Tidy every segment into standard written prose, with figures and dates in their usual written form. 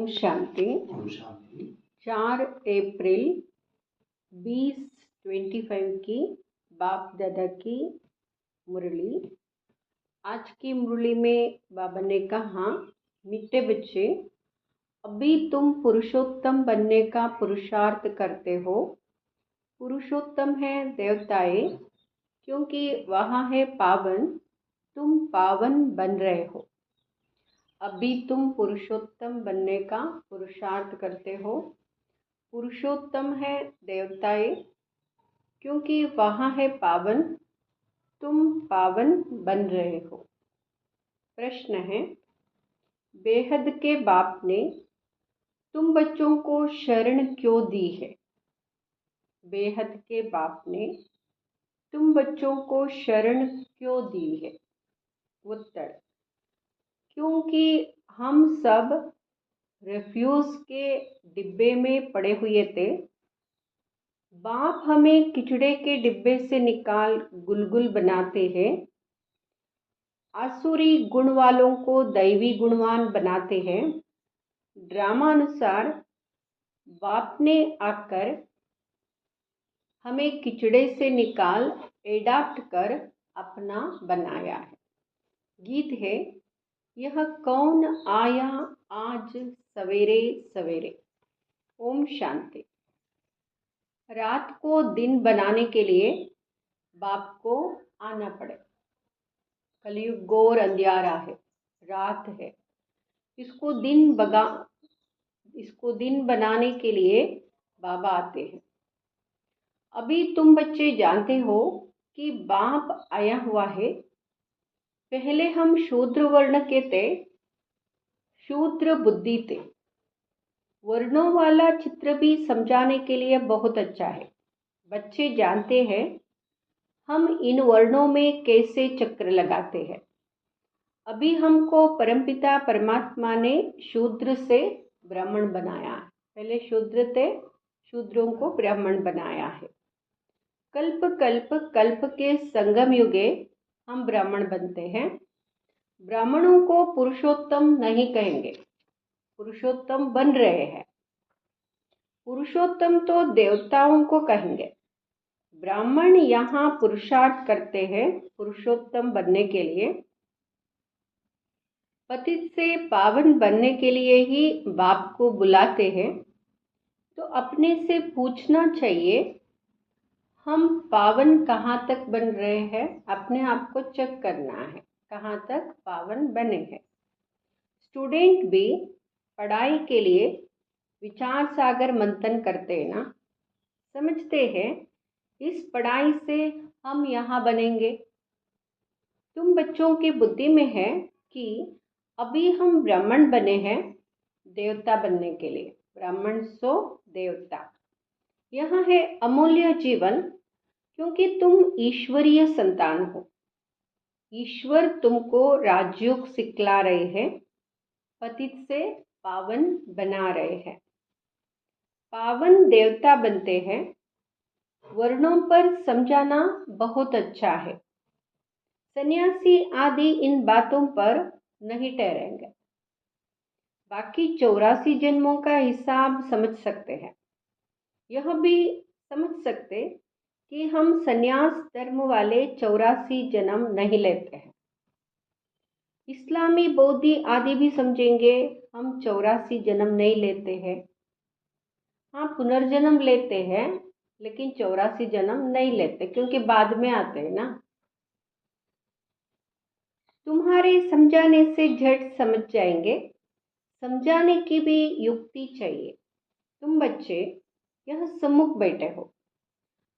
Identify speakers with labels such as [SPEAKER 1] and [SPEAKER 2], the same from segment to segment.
[SPEAKER 1] शांति।
[SPEAKER 2] ओम शांति।
[SPEAKER 1] 4 अप्रैल 2025 की बाप दादा की मुरली। आज की मुरली में बाबा ने कहा, मीठे बच्चे, अभी तुम पुरुषोत्तम बनने का पुरुषार्थ करते हो। पुरुषोत्तम है देवताएं, क्योंकि वहाँ है पावन, तुम पावन बन रहे हो। अभी तुम पुरुषोत्तम बनने का पुरुषार्थ करते हो। पुरुषोत्तम है देवताएं, क्योंकि वहाँ है पावन, तुम पावन बन रहे हो। प्रश्न है, बेहद के बाप ने तुम बच्चों को शरण क्यों दी है? बेहद के बाप ने तुम बच्चों को शरण क्यों दी है? उत्तर, क्योंकि हम सब रिफ्यूज के डिब्बे में पड़े हुए थे। बाप हमें किचड़े के डिब्बे से निकाल गुलगुल बनाते हैं। आसुरी गुण वालों को दैवी गुणवान बनाते हैं। ड्रामा अनुसार बाप ने आकर हमें किचड़े से निकाल एडाप्ट कर अपना बनाया है। गीत है, यह कौन आया आज सवेरे सवेरे। ओम शांति। रात को दिन बनाने के लिए बाप को आना पड़े। कलयुग घोर अंधियारा है, रात है। इसको दिन बनाने के लिए बाबा आते हैं। अभी तुम बच्चे जानते हो कि बाप आया हुआ है। पहले हम शूद्र वर्ण के थे, शूद्र बुद्धि थे। वर्णों वाला चित्र भी समझाने के लिए बहुत अच्छा है। बच्चे जानते हैं हम इन वर्णों में कैसे चक्र लगाते हैं। अभी हमको परमपिता परमात्मा ने शूद्र से ब्राह्मण बनाया है। पहले शूद्र थे, शूद्रों को ब्राह्मण बनाया है। कल्प कल्प कल्प के संगम युगे हम ब्राह्मण बनते हैं। ब्राह्मणों को पुरुषोत्तम नहीं कहेंगे, पुरुषोत्तम बन रहे हैं। पुरुषोत्तम तो देवताओं को कहेंगे। ब्राह्मण यहाँ पुरुषार्थ करते हैं पुरुषोत्तम बनने के लिए। पतित से पावन बनने के लिए ही बाप को बुलाते हैं। तो अपने से पूछना चाहिए, हम पावन कहाँ तक बन रहे हैं? अपने आप को चेक करना है, कहाँ तक पावन बने हैं। स्टूडेंट भी पढ़ाई के लिए विचार सागर मंथन करते हैं ना, समझते हैं इस पढ़ाई से हम यहाँ बनेंगे। तुम बच्चों की बुद्धि में है कि अभी हम ब्राह्मण बने हैं देवता बनने के लिए। ब्राह्मण सो देवता। यहाँ है अमूल्य जीवन, क्योंकि तुम ईश्वरीय संतान हो। ईश्वर तुमको राजयोग सिखला रहे हैं, पतित से पावन बना रहे हैं। पावन देवता बनते हैं। वर्णों पर समझाना बहुत अच्छा है। सन्यासी आदि इन बातों पर नहीं ठहरेंगे। बाकी 84 जन्मों का हिसाब समझ सकते हैं। यह भी समझ सकते कि हम सन्यास धर्म वाले 84 जन्म नहीं लेते हैं। इस्लामी बौद्धि आदि भी समझेंगे हम 84 जन्म नहीं लेते हैं। हाँ, पुनर्जन्म लेते हैं, लेकिन 84 जन्म नहीं लेते, क्योंकि बाद में आते हैं ना। तुम्हारे समझाने से झट समझ जाएंगे। समझाने की भी युक्ति चाहिए। तुम बच्चे यह सम्मुख बैठे हो,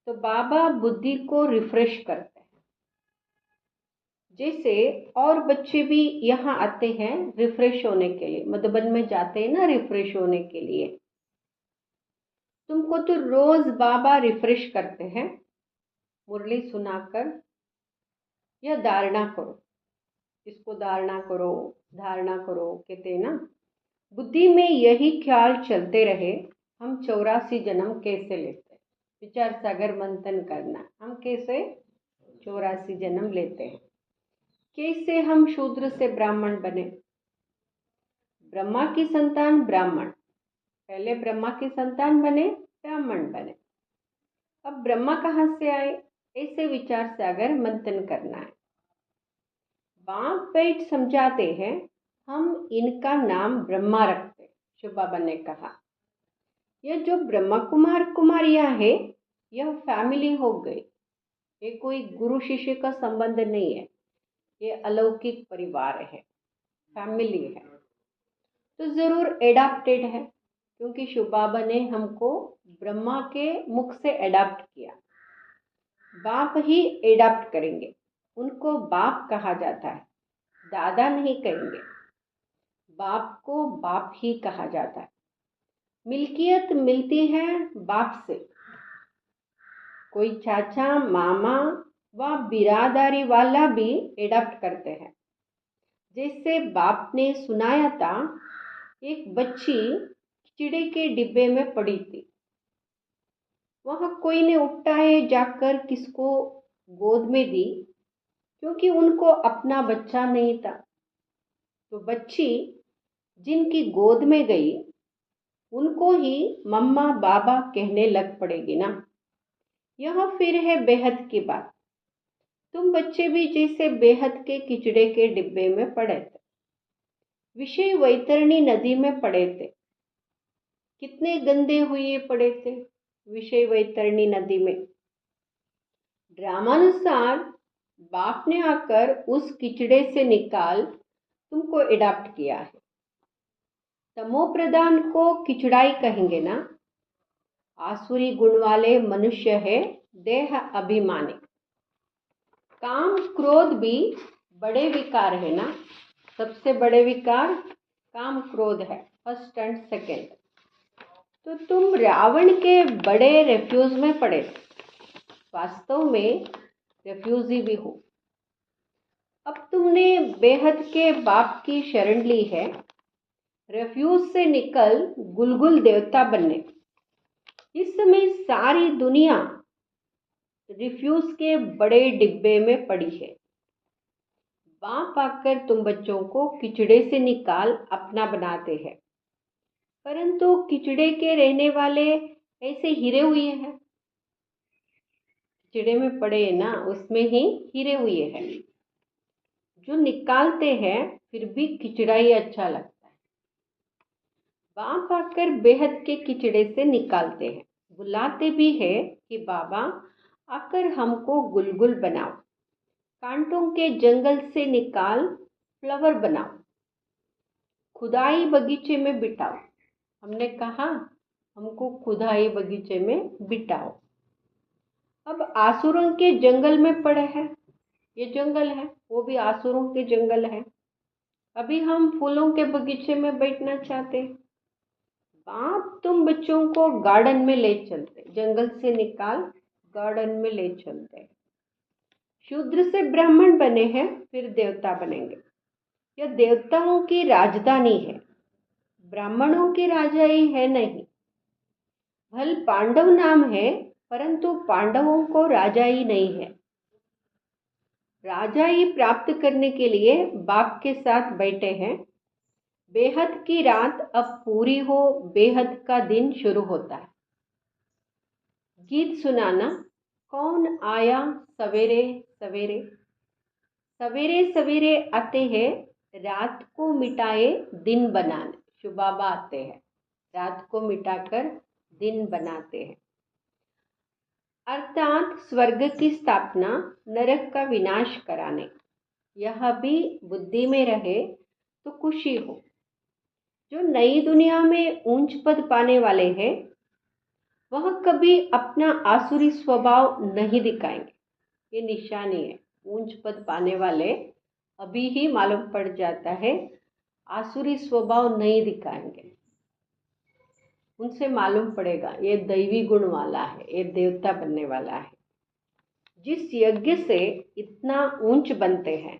[SPEAKER 1] तो बाबा बुद्धि को रिफ्रेश करते हैं। जैसे और बच्चे भी यहाँ आते हैं रिफ्रेश होने के लिए, मधुबन में जाते हैं ना रिफ्रेश होने के लिए। तुमको तो रोज बाबा रिफ्रेश करते हैं मुरली सुनाकर। यह धारणा करो, इसको धारणा करो, धारणा करो कहते हैं ना। बुद्धि में यही ख्याल चलते रहे, हम 84 जन्म कैसे लेते हैं। विचार सागर मंथन करना, हम कैसे 84 जन्म लेते हैं। कैसे हम शूद्र से ब्राह्मण बने। ब्रह्मा की संतान ब्राह्मण, पहले ब्रह्मा की संतान बने, ब्राह्मण बने। अब ब्रह्मा कहाँ से आए, ऐसे विचार से अगर मंथन करना है। बाप बैठ समझाते हैं, हम इनका नाम ब्रह्मा रखते। शिव बाबा ने कहा, यह जो ब्रह्मा कुमार कुमारियां है, यह फैमिली हो गई। ये कोई गुरु शिष्य का संबंध नहीं है, ये अलौकिक परिवार है, फैमिली है। तो जरूर एडाप्टेड है, क्योंकि शिव बाबा ने हमको ब्रह्मा के मुख से एडाप्ट किया। बाप ही एडाप्ट करेंगे, उनको बाप कहा जाता है, दादा नहीं कहेंगे। बाप को बाप ही कहा जाता है। मिल्कियत मिलती है बाप से। कोई चाचा मामा व बिरादरी वाला भी एडाप्ट करते हैं। जैसे बाप ने सुनाया था, एक बच्ची चिड़े के डिब्बे में पड़ी थी। वह कोई ने उठाए जाकर किसको गोद में दी, क्योंकि उनको अपना बच्चा नहीं था। तो बच्ची जिनकी गोद में गई, उनको ही मम्मा बाबा कहने लग पड़ेगी ना। यह फिर है बेहद की बात। तुम बच्चे भी जैसे बेहद के किचड़े के डिब्बे में पड़े थे, विषय वैतरणी नदी में पड़े थे। कितने गंदे हुए पड़े थे विषय वैतरणी नदी में। ड्रामानुसार बाप ने आकर उस किचड़े से निकाल तुमको एडाप्ट किया है। तमो प्रधान को किचड़ाई कहेंगे ना। आसुरी गुण वाले मनुष्य है, देह अभिमानी। काम क्रोध भी बड़े विकार है ना। सबसे बड़े विकार काम क्रोध है, फर्स्ट एंड सेकेंड। तो तुम रावण के बड़े रेफ्यूज में पड़े, वास्तव में रेफ्यूजी भी हो। अब तुमने बेहद के बाप की शरण ली है, रेफ्यूज से निकल गुलगुल देवता बनने। इस समय सारी दुनिया रिफ्यूज के बड़े डिब्बे में पड़ी है। बाप आकर तुम बच्चों को किचड़े से निकाल अपना बनाते हैं, परंतु किचड़े के रहने वाले ऐसे हीरे हुए हैं। किचड़े में पड़े ना, उसमें ही हीरे हुए हैं। जो निकालते हैं फिर भी किचड़ा ही अच्छा लगता है। बाप आकर बेहद के किचड़े से निकालते हैं, बुलाते भी है कि बाबा आकर हमको गुलगुल बनाओ, कांटों के जंगल से निकाल फ्लावर बनाओ, खुदाई बगीचे में बिठाओ। हमने कहा हमको खुदाई बगीचे में बिठाओ। अब आसुरों के जंगल में पड़े हैं, ये जंगल है, वो भी आसुरों के जंगल है। अभी हम फूलों के बगीचे में बैठना चाहते हैं। बाप तुम बच्चों को गार्डन में ले चलते, जंगल से निकाल गार्डन में ले चलते। शूद्र से ब्राह्मण बने हैं, फिर देवता बनेंगे। यह देवताओं की राजधानी है, ब्राह्मणों की राजाई है नहीं। भल पांडव नाम है, परंतु पांडवों को राजाई नहीं है। राजाई प्राप्त करने के लिए बाप के साथ बैठे हैं। बेहद की रात अब पूरी हो, बेहद का दिन शुरू होता है। गीत सुनाना, कौन आया सवेरे सवेरे। सवेरे सवेरे आते हैं, रात को मिटाए दिन बनाने। शिव बाबा आते हैं, रात को मिटाकर दिन बनाते हैं। अर्थात स्वर्ग की स्थापना, नरक का विनाश कराने। यह भी बुद्धि में रहे तो खुशी हो। जो नई दुनिया में ऊंच पद पाने वाले हैं, वह कभी अपना आसुरी स्वभाव नहीं दिखाएंगे। ये निशानी है। ऊंच पद पाने वाले अभी ही मालूम पड़ जाता है, आसुरी स्वभाव नहीं दिखाएंगे। उनसे मालूम पड़ेगा ये दैवी गुण वाला है, ये देवता बनने वाला है। जिस यज्ञ से इतना ऊंच बनते हैं,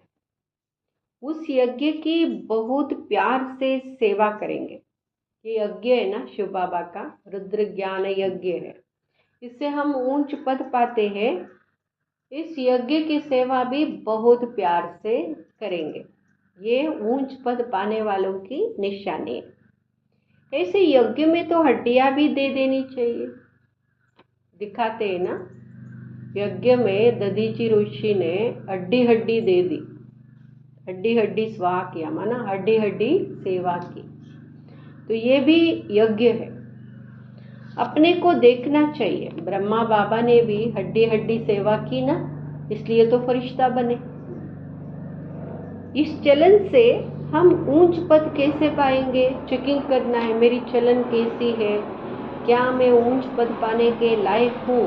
[SPEAKER 1] उस यज्ञ की बहुत प्यार से सेवा करेंगे। ये यज्ञ है ना शिव बाबा का, रुद्र ज्ञान यज्ञ है। इससे हम ऊंच पद पाते हैं। इस यज्ञ की सेवा भी बहुत प्यार से करेंगे। ये ऊंच पद पाने वालों की निशानी है। ऐसे यज्ञ में तो हड्डियां भी दे देनी चाहिए, दिखाते हैं ना। यज्ञ में दधीची ऋषि ने हड्डी हड्डी दे दी, हड्डी हड्डी स्वाहा किया, माना हड्डी हड्डी सेवा की। तो ये भी यज्ञ है, अपने को देखना चाहिए। ब्रह्मा बाबा ने भी हड्डी हड्डी सेवा की ना, इसलिए तो फरिश्ता बने। इस चलन से हम ऊंच पद कैसे पाएंगे? चेकिंग करना है, मेरी चलन कैसी है, क्या मैं ऊंच पद पाने के लायक हूँ?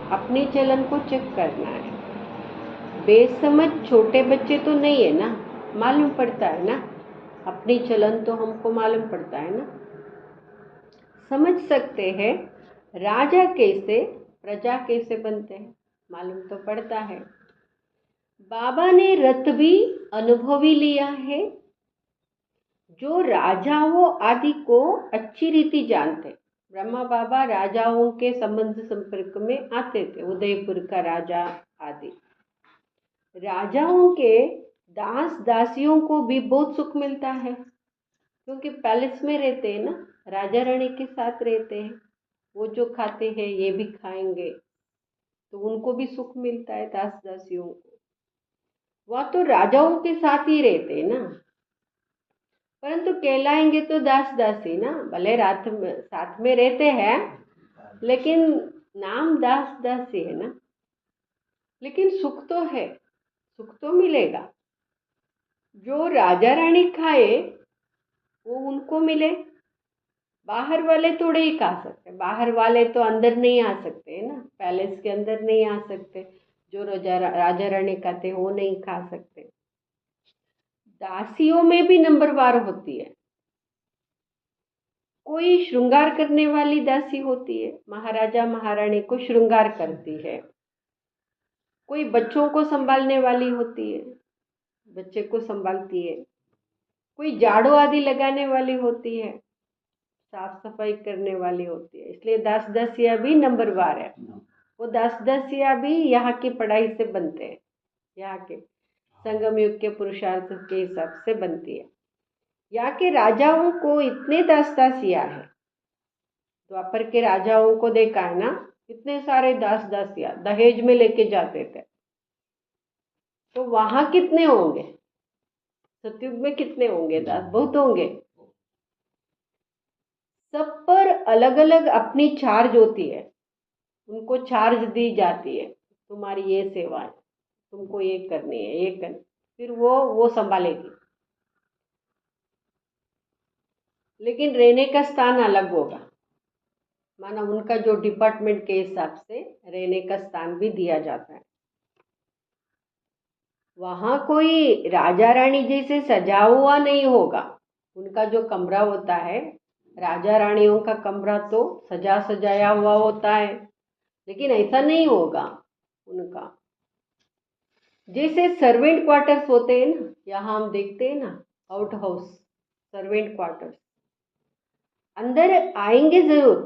[SPEAKER 1] अपनी चलन को चेक करना है। बेसमझ छोटे बच्चे तो नहीं है ना, मालूम पड़ता है ना, अपनी चलन तो हमको मालूम पड़ता है ना, समझ सकते हैं। राजा कैसे प्रजा कैसे बनते हैं मालूम तो पड़ता है। बाबा ने रथ भी अनुभवी लिया है, जो राजाओं आदि को अच्छी रीति जानते। ब्रह्मा बाबा राजाओं के संबंध संपर्क में आते थे, उदयपुर का राजा आदि। राजाओं के दास दासियों को भी बहुत सुख मिलता है, क्योंकि पैलेस में रहते हैं ना, राजा रानी के साथ रहते हैं। वो जो खाते हैं ये भी खाएंगे, तो उनको भी सुख मिलता है दास दासियों को। वह तो राजाओं के साथ ही रहते हैं ना, परंतु कहलाएंगे तो दास दासी ना, भले रात में साथ में रहते हैं लेकिन नाम दास दासी है ना। लेकिन सुख तो है, सुख तो मिलेगा। जो राजा रानी खाए वो उनको मिले, बाहर वाले थोड़े ही खा सकते। बाहर वाले तो अंदर नहीं आ सकते ना, पैलेस के अंदर नहीं आ सकते। जो राजा रानी खाते वो नहीं खा सकते। दासियों में भी नंबरवार होती है। कोई श्रृंगार करने वाली दासी होती है, महाराजा महारानी को श्रृंगार करती है। कोई बच्चों को संभालने वाली होती है, बच्चे को संभालती है। कोई झाड़ू आदि लगाने वाली होती है, साफ सफाई करने वाली होती है। इसलिए दास दासियां भी नंबरवार है। वो दास दासियां भी यहाँ की पढ़ाई से बनते हैं, यहाँ के संगम युग के पुरुषार्थ के हिसाब से बनती है। यहाँ के राजाओं को इतने दास दासियां है, द्वापर के राजाओं को देखा है ना, इतने सारे दास दासियां दहेज में लेके जाते थे। तो वहां कितने होंगे? सतयुग में कितने होंगे दास? बहुत होंगे। सब पर अलग अलग अपनी चार्ज होती है, उनको चार्ज दी जाती है, तुम्हारी ये सेवा है, तुमको ये करनी है, ये करनी, फिर वो संभालेगी। लेकिन रहने का स्थान अलग होगा, माना उनका जो डिपार्टमेंट के हिसाब से रहने का स्थान भी दिया जाता है। वहां कोई राजा रानी जैसे सजा हुआ नहीं होगा। उनका जो कमरा होता है, राजा रानियों का कमरा तो सजा सजाया हुआ होता है, लेकिन ऐसा नहीं होगा उनका। जैसे सर्वेंट क्वार्टर्स होते हैं ना, यहाँ हम देखते हैं ना, आउट हाउस सर्वेंट क्वार्टर्स, अंदर आएंगे जरूर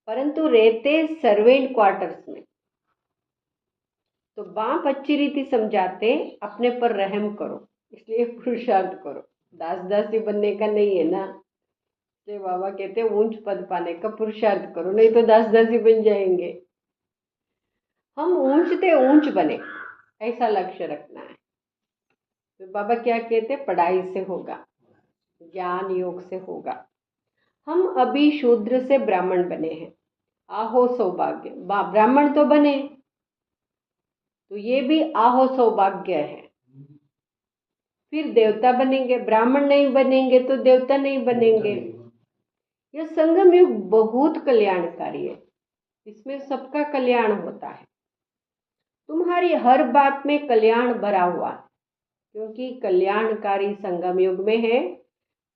[SPEAKER 1] परंतु रहते सर्वेंट क्वार्टर्स में। तो बाप अच्छी रीति समझाते, अपने पर रहम करो, इसलिए पुरुषार्थ करो। दास दासी बनने का नहीं है ना, तो बाबा कहते हैं ऊंच पद पाने का पुरुषार्थ करो, नहीं तो दास दासी बन जाएंगे। हम ऊंच से ऊंच बने, ऐसा लक्ष्य रखना है। तो बाबा क्या कहते, पढ़ाई से होगा, ज्ञान योग से होगा। हम अभी शूद्र से ब्राह्मण बने हैं, आहो सौभाग्य। ब्राह्मण तो बने तो ये भी आहो सौभाग्य है। फिर देवता बनेंगे, ब्राह्मण नहीं बनेंगे तो देवता नहीं बनेंगे। यह संगम युग बहुत कल्याणकारी है, इसमें सबका कल्याण होता है। तुम्हारी हर बात में कल्याण भरा हुआ है, क्योंकि कल्याणकारी संगम युग में है।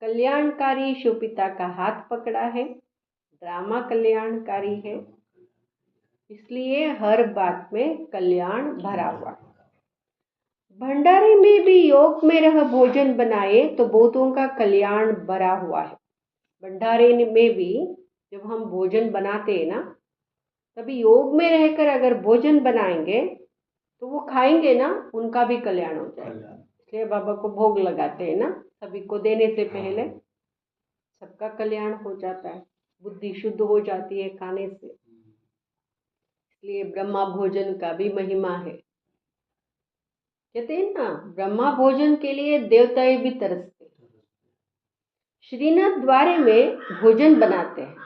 [SPEAKER 1] कल्याणकारी शिव पिता का हाथ पकड़ा है, ड्रामा कल्याणकारी है, इसलिए हर बात में कल्याण भरा हुआ है। भंडारे में भी योग में रह भोजन बनाए तो बहुतों का कल्याण भरा हुआ है। भंडारे में भी जब हम भोजन बनाते हैं ना, तभी योग में रहकर अगर भोजन बनाएंगे तो वो खाएंगे ना, उनका भी कल्याण हो जाएगा। इसलिए बाबा को भोग लगाते हैं ना, सभी को देने से पहले सबका कल्याण हो जाता है, बुद्धि शुद्ध हो जाती है खाने से। इसलिए ब्रह्मा भोजन का भी महिमा है। कहते हैं ना, ब्रह्मा भोजन के लिए देवताएं भी तरसते। श्रीनाथ द्वारे में भोजन बनाते हैं,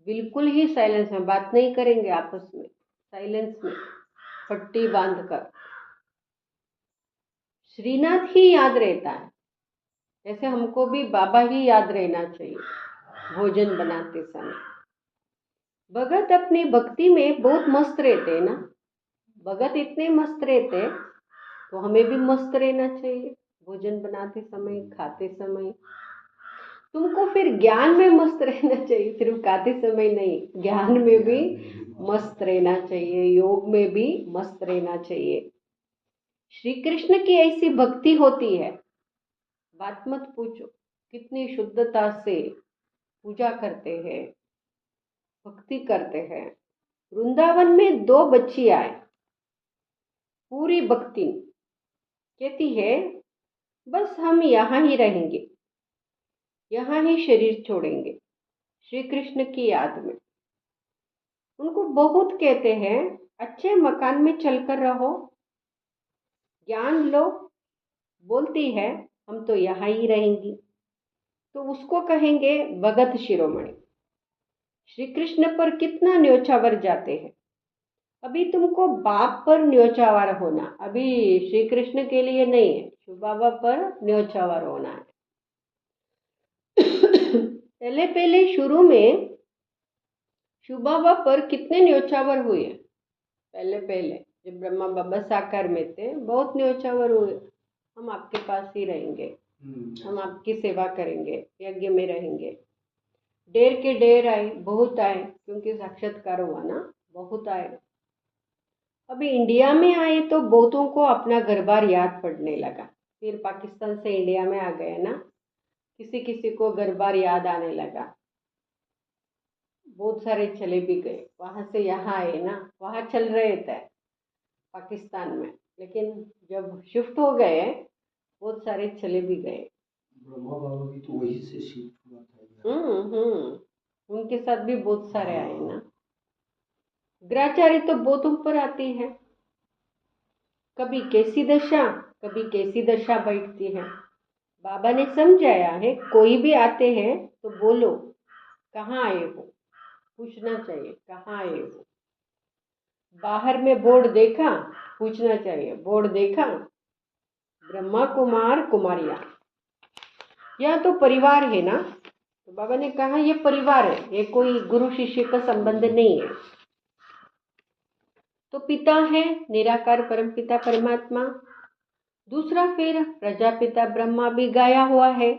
[SPEAKER 1] बिल्कुल ही साइलेंस में, बात नहीं करेंगे आपस में, साइलेंस में पट्टी बांधकर। श्रीनाथ ही याद रहता है, जैसे हमको भी बाबा ही याद रहना चाहिए भोजन बनाते समय। भगत अपनी भक्ति में बहुत मस्त रहते हैं ना, भगत इतने मस्त रहते हैं, तो हमें भी मस्त रहना चाहिए भोजन बनाते समय, खाते समय। तुमको फिर ज्ञान में मस्त रहना चाहिए, सिर्फ खाते समय नहीं, ज्ञान में भी मस्त रहना चाहिए, योग में भी मस्त रहना चाहिए। श्री कृष्ण की ऐसी भक्ति होती है, बात मत पूछो, कितनी शुद्धता से पूजा करते हैं, भक्ति करते हैं। वृंदावन में 2 बच्ची आए, पूरी भक्ति, कहती है बस हम यहाँ ही रहेंगे, यहाँ ही शरीर छोड़ेंगे श्री कृष्ण की याद में। उनको बहुत कहते हैं अच्छे मकान में चलकर रहो, ज्ञान लो, बोलती है हम तो यहाँ ही रहेंगी, तो उसको कहेंगे भगत शिरोमणि। श्री कृष्ण पर कितना न्योछावर जाते हैं। अभी तुमको बाप पर न्योछावर होना, अभी श्री कृष्ण के लिए नहीं है, शिव बाबा पर न्योछावर होना है। पहले पहले शुरू में शिव बाबा पर कितने न्योछावर हुए, पहले पहले जब ब्रह्मा बाबा साकार में थे, बहुत न्योछावर हुए, हम आपके पास ही रहेंगे, हम आपकी सेवा करेंगे, यज्ञ में रहेंगे। ढेर के ढेर आए, बहुत आए, क्योंकि साक्षात्कार हुआ ना, बहुत आए। अभी इंडिया में आए तो बहुतों को अपना घर बार याद पड़ने लगा, फिर पाकिस्तान से इंडिया में आ गए ना, किसी किसी को घर बार याद आने लगा, बहुत सारे चले भी गए, वहाँ से यहाँ आए ना, वहाँ चल रहे थे पाकिस्तान में, लेकिन जब शिफ्ट हो गए बहुत सारे चले भी गए।
[SPEAKER 2] ब्रह्मा बाबा भी तो वही से शिफ्ट हुआ था।
[SPEAKER 1] उनके साथ भी बहुत सारे आए ना। ग्राचारी तो बहुत ऊपर आती है, कभी कैसी दशा, कभी कैसी दशा बैठती है। बाबा ने समझाया है, कोई भी आते हैं तो बोलो कहाँ आए हो, पूछना चाहिए कहाँ आए हो। बाहर में बोर्ड देखा, पूछना चाहिए बोर्ड देखा, ब्रह्मा कुमार कुमारिया, यह तो परिवार है ना। तो बाबा ने कहा ये परिवार है, ये कोई गुरु शिष्य का संबंध नहीं है। तो पिता है निराकार परम पिता परमात्मा, दूसरा फिर प्रजापिता ब्रह्मा भी गाया हुआ है,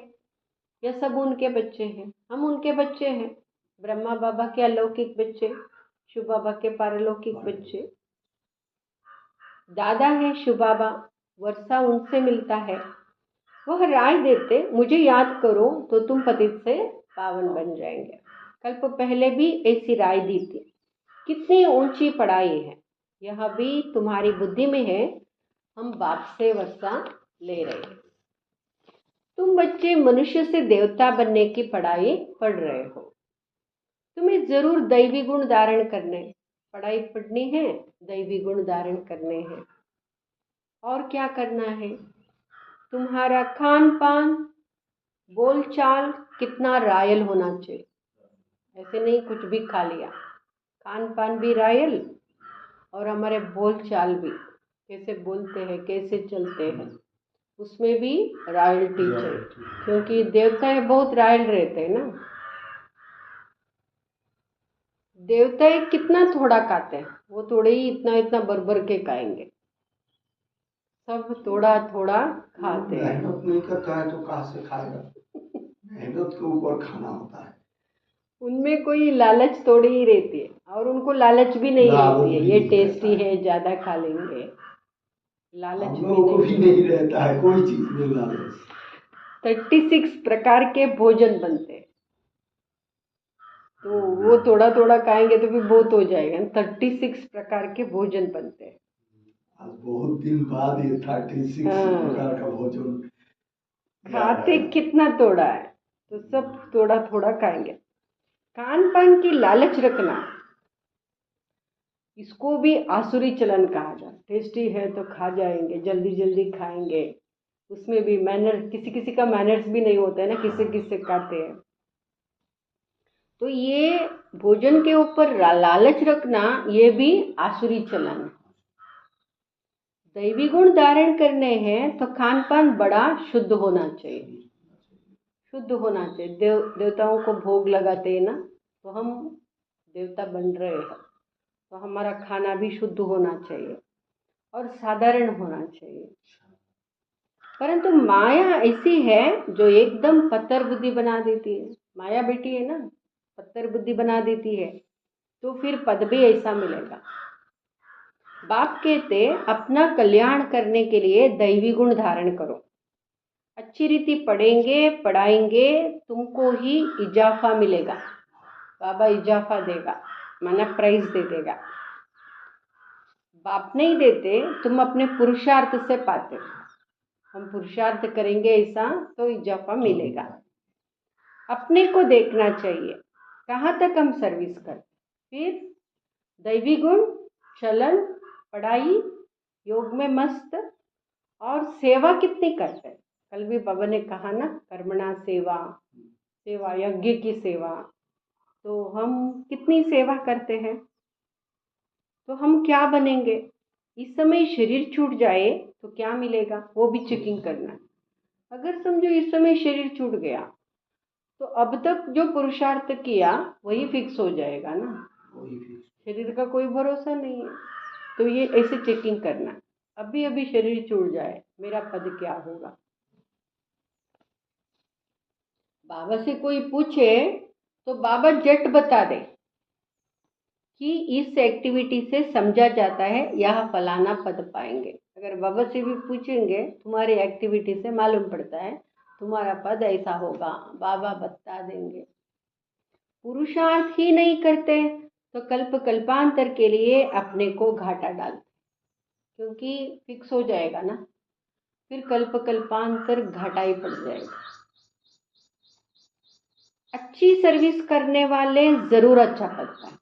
[SPEAKER 1] यह सब उनके बच्चे हैं, हम उनके बच्चे हैं। ब्रह्मा बाबा के अलौकिक बच्चे, शिव बाबा के पारलौकिक बच्चे। दादा है शिव बाबा, वर्षा उनसे मिलता है, वह राय देते मुझे याद करो तो तुम पतित से पावन बन जाएंगे। कल्प पहले भी ऐसी राय दी थी। कितनी ऊंची पढ़ाई है, यह भी तुम्हारी बुद्धि में है, हम बाप से वर्षा ले रहे हैं। तुम बच्चे मनुष्य से देवता बनने की पढ़ाई पढ़ रहे हो, तुम्हें जरूर दैवी गुण धारण करने, पढ़ाई पढ़नी है, दैवी गुण धारण करने हैं। और क्या करना है, तुम्हारा खान पान बोल चाल कितना रायल होना चाहिए, ऐसे नहीं कुछ भी खा लिया, खान पान भी रायल और हमारे बोल चाल भी, कैसे बोलते हैं कैसे चलते हैं, उसमें भी रॉयल्टी चाहिए, क्योंकि देवताएं बहुत रॉयल रहते हैं ना। देवताएं कितना थोड़ा खाते हैं, वो थोड़े ही इतना इतना भर भर के खाएंगे, सब थोड़ा थोड़ा खाते हैं।
[SPEAKER 2] मेहनत नहीं करता है तो कहाँ से खाएगा, मेहनत के ऊपर खाना होता है।
[SPEAKER 1] उनमें कोई लालच थोड़ी ही रहती है, और उनको लालच भी नहीं रहती है ये टेस्टी है ज्यादा खा लेंगे, लालच
[SPEAKER 2] भी नहीं रहता है कोई चीज में लालच।
[SPEAKER 1] 36 प्रकार के भोजन बनते हैं, तो वो थोड़ा थोड़ा खाएंगे तो भी बहुत हो जाएगा। 36 प्रकार के भोजन बनते हैं,
[SPEAKER 2] आज बहुत दिन बाद ये 36
[SPEAKER 1] हाँ।
[SPEAKER 2] प्रकार का भोजन
[SPEAKER 1] खाते कितना थोड़ा है, तो सब थोड़ा थोड़ा खाएंगे। खान पान की लालच रखना, इसको भी आसुरी चलन कहा जाए। टेस्टी है तो खा जाएंगे, जल्दी जल्दी खाएंगे। उसमें भी मैनर, किसी किसी का मैनर्स भी नहीं होता है ना, किसे किसे खाते हैं। तो ये भोजन के ऊपर लालच रखना, ये भी आसुरी चलन है। दैवी गुण धारण करने हैं तो खान पान बड़ा शुद्ध होना चाहिए, शुद्ध होना चाहिए। देवताओं को भोग लगाते हैं ना, तो हम देवता बन रहे हैं, तो हमारा खाना भी शुद्ध होना चाहिए और साधारण होना चाहिए। परंतु माया ऐसी है जो एकदम पत्थर बुद्धि बना देती है। माया बेटी है ना, पत्थर बुद्धि बना देती है, तो फिर पद भी ऐसा मिलेगा। बाप कहते अपना कल्याण करने के लिए दैवी गुण धारण करो। अच्छी रीति पढ़ेंगे पढ़ाएंगे, तुमको ही इजाफा मिलेगा। बाबा इजाफा देगा, माना प्राइज दे देगा। बाप नहीं देते, तुम अपने पुरुषार्थ से पाते हो। हम पुरुषार्थ करेंगे ऐसा तो इजाफा मिलेगा। अपने को देखना चाहिए कहाँ तक हम सर्विस करते, फिर दैवी गुण, चलन, पढ़ाई, योग में मस्त, और सेवा कितनी करते हैं। कल भी बाबा ने कहा ना, कर्मणा सेवा, सेवा यज्ञ की सेवा। तो हम कितनी सेवा करते हैं, तो हम क्या बनेंगे। इस समय शरीर छूट जाए तो क्या मिलेगा, वो भी चेकिंग करना है। अगर समझो इस समय शरीर छूट गया, तो अब तक जो पुरुषार्थ किया वही फिक्स हो जाएगा ना, शरीर का कोई भरोसा नहीं है। तो ये ऐसे चेकिंग करना, अभी अभी शरीर छूट जाए मेरा पद क्या होगा। बाबा से कोई पूछे तो बाबा जट बता दे कि इस एक्टिविटी से समझा जाता है यह फलाना पद पाएंगे। अगर बाबा से भी पूछेंगे, तुम्हारी एक्टिविटी से मालूम पड़ता है तुम्हारा पद ऐसा होगा, बाबा बता देंगे। पुरुषार्थ ही नहीं करते तो कल्प कल्पांतर के लिए अपने को घाटा डालते, क्योंकि फिक्स हो जाएगा ना, फिर कल्प कल्पांतर घाटा ही पड़ जाएगा। अच्छी सर्विस करने वाले जरूर अच्छा पद पाए।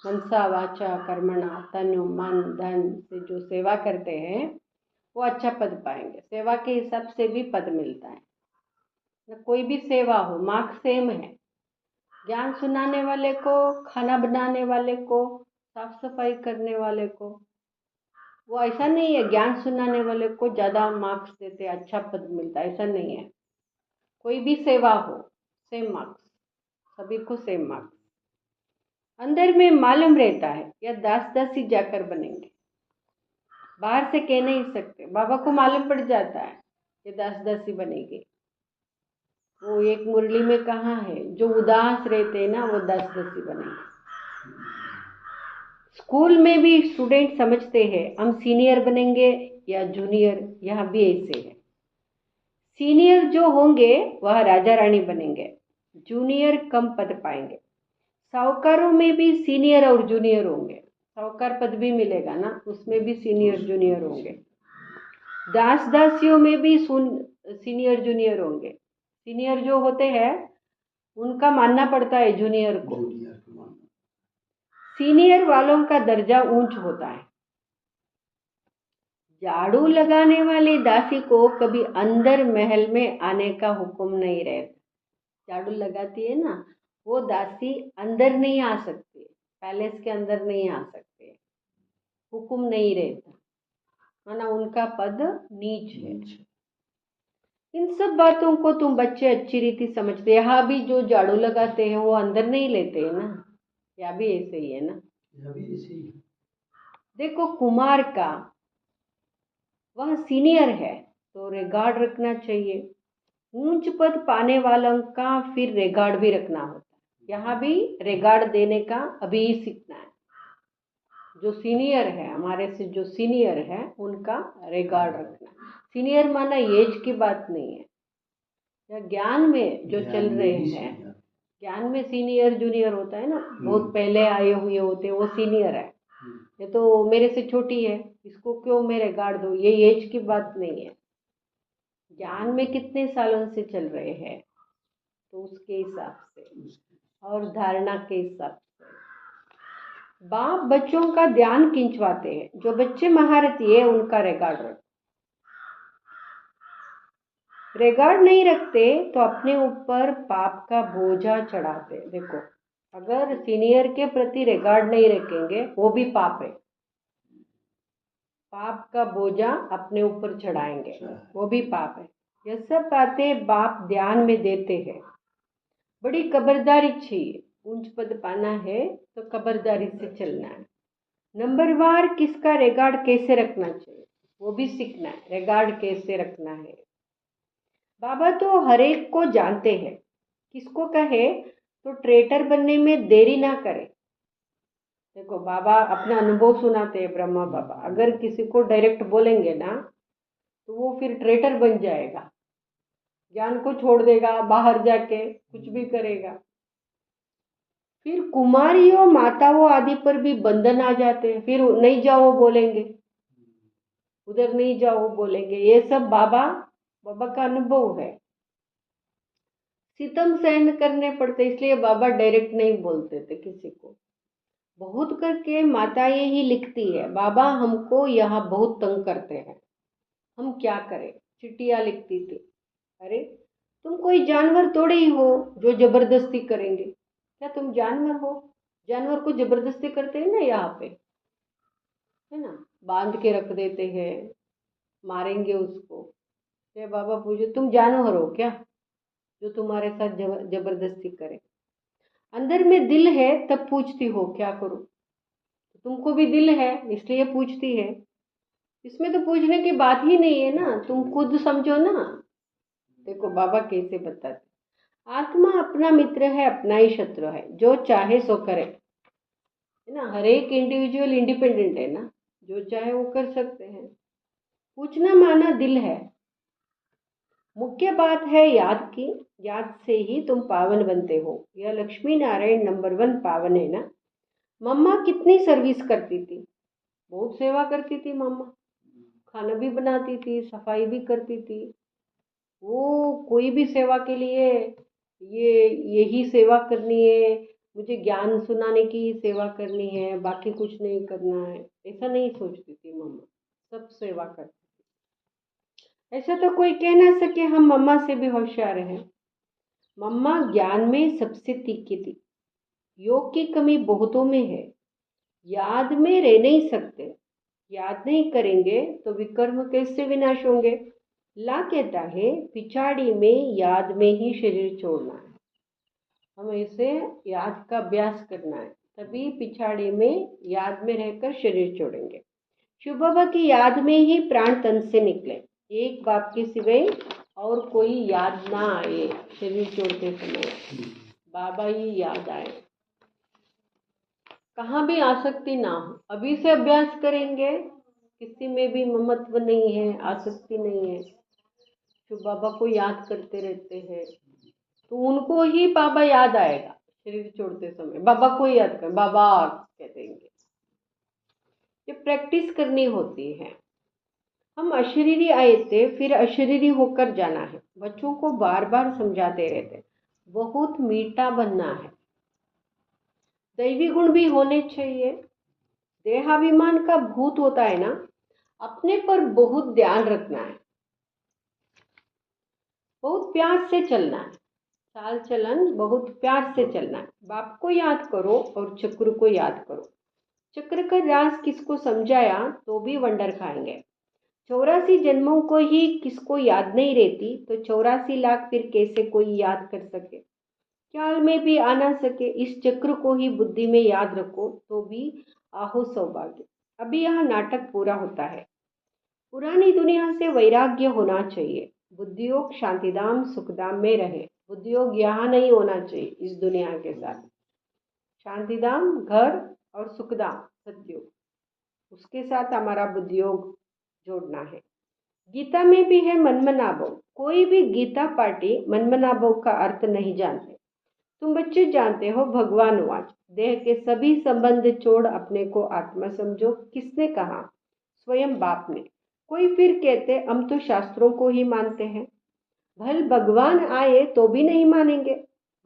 [SPEAKER 1] मनसा वाचा कर्मणा, तन मन धन से जो सेवा करते हैं वो अच्छा पद पाएंगे। सेवा के हिसाब से भी पद मिलता है ना, कोई भी सेवा हो, मार्क्स सेम है। ज्ञान सुनाने वाले को, खाना बनाने वाले को, साफ सफाई करने वाले को, वो ऐसा नहीं है ज्ञान सुनाने वाले को ज़्यादा मार्क्स देते अच्छा पद मिलता है, ऐसा नहीं है। कोई भी सेवा हो, सेम मार्क्स, सभी को सेम मार्क्स। अंदर में मालूम रहता है या दास दासी जाकर बनेंगे, बाहर से कह नहीं सकते। बाबा को मालूम पड़ जाता है कि दास दासी बनेगी। वो एक मुरली में कहा है, जो उदास रहते हैं ना वो दास दासी बनेंगे। स्कूल में भी स्टूडेंट समझते हैं हम सीनियर बनेंगे या जूनियर, यहाँ भी ऐसे है। सीनियर जो होंगे वह राजा रानी बनेंगे, जूनियर कम पद पाएंगे। साहूकारों में भी सीनियर और जूनियर होंगे, साहूकार पद भी मिलेगा ना, उसमें भी सीनियर जूनियर होंगे। दास दासियों में भी सीनियर जूनियर होंगे। सीनियर जो होते हैं उनका मानना पड़ता है जूनियर को, सीनियर वालों का दर्जा ऊंच होता है। झाड़ू लगाने वाली दासी को कभी अंदर महल में आने का हुक्म नहीं रहता। झाड़ू लगाती है ना, वो दासी अंदर नहीं आ सकती, पैलेस के अंदर नहीं आ सकते, हुक्म नहीं रहता, माना उनका पद नीच है। इन सब बातों को तुम बच्चे अच्छी रीति समझते। यहाँ भी जो झाड़ू लगाते हैं वो अंदर नहीं लेते हैं ना, या भी ऐसे ही है ना,
[SPEAKER 2] यह भी ऐसे ही है।
[SPEAKER 1] देखो कुमार का वह सीनियर है तो रिगार्ड रखना चाहिए। ऊंच पद पाने वालों का फिर रिगार्ड भी रखना होता है। यहाँ भी रिगार्ड देने का अभी सीखना है। जो सीनियर है, हमारे से जो सीनियर है उनका रिगार्ड रखना। सीनियर माना एज की बात नहीं है, या ज्ञान में जो चल रहे हैं, ज्ञान में सीनियर जूनियर होता है ना, बहुत पहले आए हुए होते हैं वो सीनियर है। ये तो मेरे से छोटी है, इसको क्यों मैं रिगार्ड दूँ, ये एज की बात नहीं है, ज्ञान में कितने सालों से चल रहे हैं, तो उसके हिसाब से और धारणा के हिसाब से बाप बच्चों का ध्यान खिंचवाते हैं। जो बच्चे महारथी है उनका रिगार्ड रखो, रिगार्ड नहीं रखते तो अपने ऊपर पाप का बोझा चढ़ाते। देखो, अगर सीनियर के प्रति रिगार्ड नहीं रखेंगे वो भी पाप है, पाप का बोझा अपने ऊपर चढ़ाएंगे वो भी पाप है। यह सब बातें बाप ध्यान में देते हैं। बड़ी खबरदारी चाहिए, ऊंच पद पाना है तो खबरदारी से चलना है। नंबरवार किसका रिगार्ड कैसे रखना चाहिए वो भी सीखना है, रिगार्ड कैसे रखना है। बाबा तो हर एक को जानते हैं, किसको कहे तो ट्रेटर बनने में देरी ना करे। देखो, बाबा अपना अनुभव सुनाते हैं, ब्रह्मा बाबा अगर किसी को डायरेक्ट बोलेंगे ना तो वो फिर ट्रेटर बन जाएगा, ज्ञान को छोड़ देगा, बाहर जाके कुछ भी करेगा। फिर कुमारियों माताओं आदि पर भी बंधन आ जाते हैं, फिर नहीं जाओ बोलेंगे, उधर नहीं जाओ बोलेंगे। ये सब बाबा का अनुभव है, सितम सहन करने पड़ते, इसलिए बाबा डायरेक्ट नहीं बोलते थे किसी को। बहुत करके माताएं ही लिखती है, बाबा हमको यहाँ बहुत तंग करते हैं, हम क्या करें, चिट्ठियाँ लिखती थी। अरे तुम कोई जानवर थोड़े ही हो जो जबरदस्ती करेंगे, क्या तुम जानवर हो? जानवर को जबरदस्ती करते हैं ना यहाँ पे, है ना, बांध के रख देते हैं, मारेंगे उसको। तो बाबा पूछे तुम जानवर हो क्या जो तुम्हारे साथ जबरदस्ती करे? अंदर में दिल है तब पूछती हो क्या करूं, तुमको भी दिल है इसलिए पूछती है, इसमें तो पूछने की बात ही नहीं है ना, तुम खुद समझो ना। देखो बाबा कैसे बताते, आत्मा अपना मित्र है अपना ही शत्रु है, जो चाहे सो करे, है ना। हर एक इंडिविजुअल इंडिपेंडेंट है ना, जो चाहे वो कर सकते हैं। पूछना माना दिल है, मुख्य बात है याद की, याद से ही तुम पावन बनते हो। यह लक्ष्मी नारायण नंबर 1 पावन है ना। मम्मा कितनी सर्विस करती थी, बहुत सेवा करती थी मम्मा, खाना भी बनाती थी, सफाई भी करती थी। वो कोई भी सेवा के लिए ये यही सेवा करनी है, मुझे ज्ञान सुनाने की सेवा करनी है, बाकी कुछ नहीं करना है, ऐसा नहीं सोचती थी मम्मा, सब सेवा करती थी। ऐसा तो कोई कह ना सके हम मम्मा से भी होशियार हैं। मम्मा ज्ञान में सबसे तीखी थी, योग की कमी बहुतों में है, याद में रह नहीं सकते, याद नहीं करेंगे तो विकर्म कैसे विनाश होंगे। ला कहता है पिछाड़ी में याद में ही शरीर छोड़ना है, हमें इसे याद का अभ्यास करना है, तभी पिछाड़ी में याद में रहकर शरीर छोड़ेंगे। शिव बाबा की याद में ही प्राण तन से निकले, एक बाप के सिवाय और कोई याद ना आए, शरीर छोड़ते समय बाबा ही याद आए, कहाँ भी आसक्ति ना हो। अभी से अभ्यास करेंगे, किसी में भी ममत्व नहीं है, आसक्ति नहीं है, जो बाबा को याद करते रहते हैं तो उनको ही बाबा याद आएगा। शरीर छोड़ते समय बाबा को ही याद कर, बाबा कह देंगे। ये प्रैक्टिस करनी होती है। हम अशरीरी आए थे, फिर अशरीरी होकर जाना है। बच्चों को बार बार समझाते रहते, बहुत मीठा बनना है, दैवी गुण भी होने चाहिए। देहाभिमान का भूत होता है ना, अपने पर बहुत ध्यान रखना है, बहुत प्यार से चलना है, चाल चलन बहुत प्यार से चलना है। बाप को याद करो और चक्र को याद करो। चक्र का राज किसको समझाया तो भी वंडर खाएंगे। 84 जन्मों को ही किसको याद नहीं रहती, तो 84 लाख फिर कैसे कोई याद कर सके, ख्याल में भी आ ना सके। इस चक्र को ही बुद्धि में याद रखो तो भी आहो सौभाग्य। अभी यह नाटक पूरा होता है, पुरानी दुनिया से वैराग्य होना चाहिए। बुद्धियोग शांतिधाम सुखधाम में रहे, बुद्धियोग यहाँ नहीं होना चाहिए इस दुनिया के साथ। शांतिधाम घर और सुखधाम सत्युग, उसके साथ हमारा बुद्धियोग जोड़ना है। गीता में भी है मनमनाभव, कोई भी गीता पार्टी मनमनाभव का अर्थ नहीं जानते। तुम बच्चे जानते हो भगवान वाच, देह के सभी संबंध छोड़ अपने को आत्मा समझो, किसने कहा? स्वयं बाप ने। कोई फिर कहते हम तो शास्त्रों को ही मानते हैं, भल भगवान आए तो भी नहीं मानेंगे।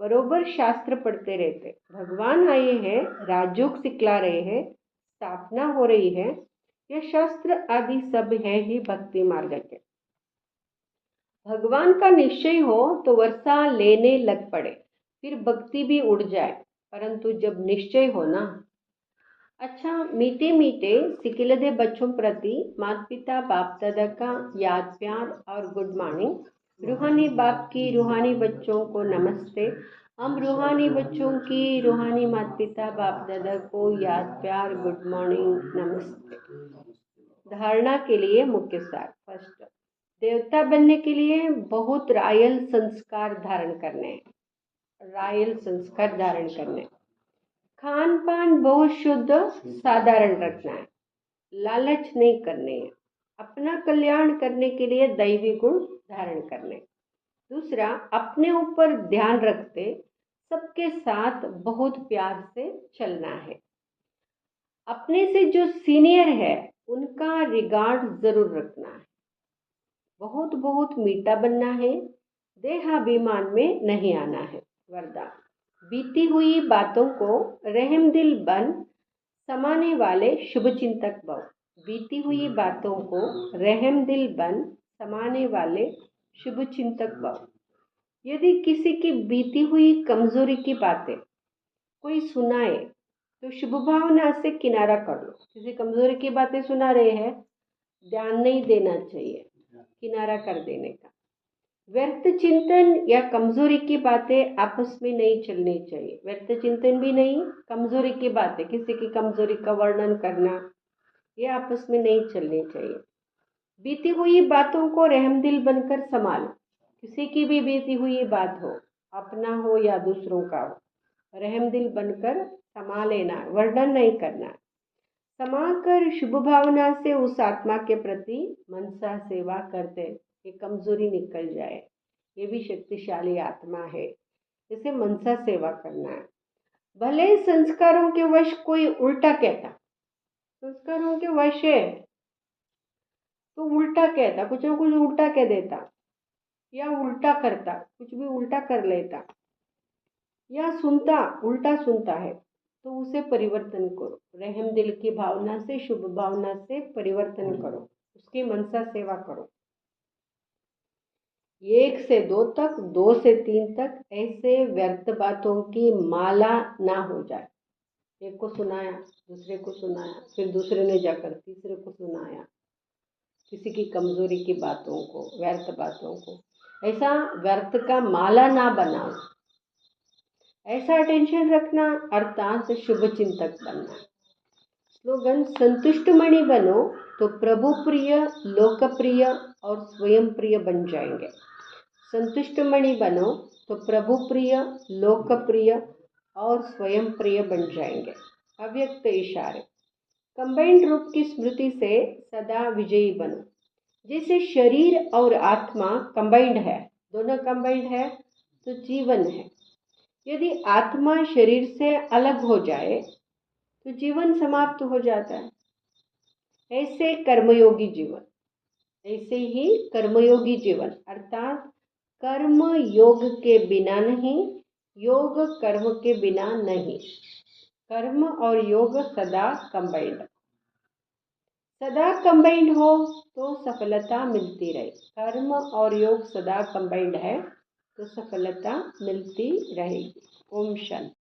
[SPEAKER 1] बरोबर शास्त्र पढ़ते रहते, भगवान आए हैं, राजयोग सिखला रहे हैं, स्थापना हो रही है, यह शास्त्र आदि सब है ही भक्ति मार्ग के। भगवान का निश्चय हो तो वर्षा लेने लग पड़े, फिर भक्ति भी उड़ जाए, परंतु जब निश्चय हो ना। अच्छा, मीठे मीठे सिकिलदे बच्चों प्रति माता पिता बाप दादा का याद प्यार और गुड मॉर्निंग। रूहानी बाप की रूहानी बच्चों को नमस्ते। हम रूहानी बच्चों की रूहानी माता पिता बाप दादा को याद प्यार गुड मॉर्निंग नमस्ते। धारणा के लिए मुख्य सार। फर्स्ट, देवता बनने के लिए बहुत रॉयल संस्कार धारण करने हैं। रॉयल संस्कार धारण करने, खान पान बहुत शुद्ध साधारण रखना है, लालच नहीं करने हैं, अपना कल्याण करने के लिए दैवी गुण धारण करने। दूसरा, अपने ऊपर ध्यान रखते सबके साथ बहुत प्यार से चलना है। अपने से जो सीनियर है उनका रिगार्ड जरूर रखना है। बहुत बहुत मीठा बनना है, देहाभिमान में नहीं आना है। वरदान, बीती हुई बातों को रहम दिल बन समाने वाले शुभ चिंतक भव। बीती हुई बातों को रहम दिल बन समाने वाले शुभ चिंतक भव। यदि किसी की बीती हुई कमजोरी की बातें कोई सुनाए तो शुभ भावना से किनारा कर लो। किसी कमजोरी की बातें सुना रहे हैं, ध्यान नहीं देना चाहिए, किनारा कर देने का। व्यर्थ चिंतन या कमजोरी की बातें आपस में नहीं चलनी चाहिए। व्यर्थ चिंतन भी नहीं, कमजोरी की बातें, किसी की कमजोरी का वर्णन करना, ये आपस में नहीं चलनी चाहिए। बीती हुई बातों को रहमदिल बनकर संभालो। किसी की भी बीती हुई बात हो, अपना हो या दूसरों का हो, रहमदिल बनकर संभाल लेना, वर्णन नहीं करना। समाकर शुभ भावना से उस आत्मा के प्रति मनसा सेवा करते, ये कमजोरी निकल जाए। ये भी शक्तिशाली आत्मा है, इसे मनसा सेवा करना है। भले संस्कारों के वश कोई उल्टा कहता, संस्कारों के वश है तो उल्टा कहता, कुछ ना कुछ उल्टा कह देता, या उल्टा करता, कुछ भी उल्टा कर लेता, या सुनता उल्टा सुनता है, तो उसे परिवर्तन करो। रहम दिल की भावना से, शुभ भावना से परिवर्तन करो, उसकी मनसा सेवा करो। 1 से 2 तक, 2 से 3 तक ऐसे व्यर्थ बातों की माला ना हो जाए। एक को सुनाया, दूसरे को सुनाया, फिर दूसरे ने जाकर तीसरे को सुनाया, किसी की कमजोरी की बातों को, व्यर्थ बातों को, ऐसा व्यर्थ का माला ना बनाओ। ऐसा अटेंशन रखना अर्थात शुभ चिंतक बनना। स्लोगन, संतुष्ट मणि बनो तो प्रभु प्रिय, लोकप्रिय और स्वयं प्रिय बन जाएंगे। संतुष्ट मणि बनो तो प्रभु प्रिय, लोकप्रिय और स्वयं प्रिय बन जाएंगे। अव्यक्त इशारे, कंबाइंड रूप की स्मृति से सदा विजयी बनो। जैसे शरीर और आत्मा कंबाइंड है, दोनों कंबाइंड है तो जीवन है। यदि आत्मा शरीर से अलग हो जाए तो जीवन समाप्त हो जाता है। ऐसे कर्मयोगी जीवन, ऐसे ही कर्मयोगी जीवन अर्थात कर्म योग के बिना नहीं, योग कर्म के बिना नहीं। कर्म और योग सदा कंबाइंड, सदा कंबाइंड हो तो सफलता मिलती रहे। कर्म और योग सदा कंबाइंड है तो सफलता मिलती रहेगी। ओम शांति।